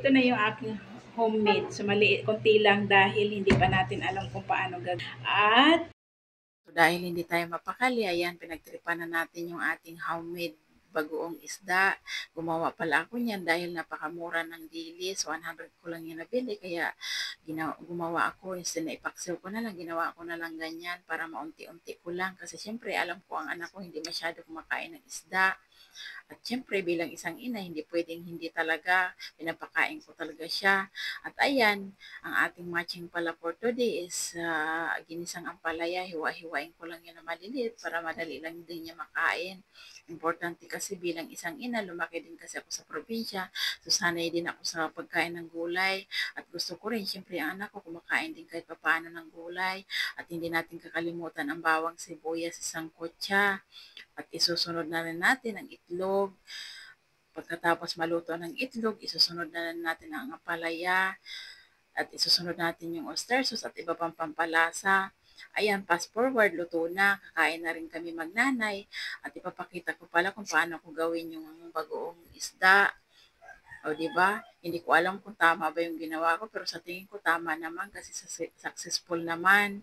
Ito na yung aking homemade. So, maliit, konti lang dahil hindi pa natin alam kung paano gagawin. At so, dahil hindi tayo mapakali, ayan, pinagtripan na natin yung ating homemade bagoong isda. Gumawa pala ako niyan dahil napakamura ng dilis. 100 ko lang yung nabili. Kaya gumawa ako. Instead na ipaksiw ko na lang, ginawa ko na lang ganyan para maunti-unti ko lang. Kasi syempre, alam ko ang anak ko hindi masyado kumakain ng isda. At syempre bilang isang ina, hindi pwedeng hindi talaga, pinapakain ko talaga siya. At ayan, ang ating matching pala for today is ginisang ampalaya, hiwa-hiwain ko lang yan na maliliit para madali lang din niya makain. Importante kasi bilang isang ina, lumaki din kasi ako sa probinsya, so sanay din ako sa pagkain ng gulay at gusto ko rin, syempre ang anak ko kumakain din kahit papaano ng gulay at hindi natin kakalimutan ang bawang sibuyas sa sangkotsa. At isusunod na rin natin ang itlog. Pagkatapos maluto ng itlog, isusunod na rin natin ang apalaya. At isusunod natin yung oyster sauce at iba pang pampalasa. Ayan, fast forward, luto na. Kakain na rin kami magnanay. At ipapakita ko pala kung paano ko gawin yung bagoong isda. O, di ba? Hindi ko alam kung tama ba yung ginawa ko, pero sa tingin ko tama naman kasi successful naman.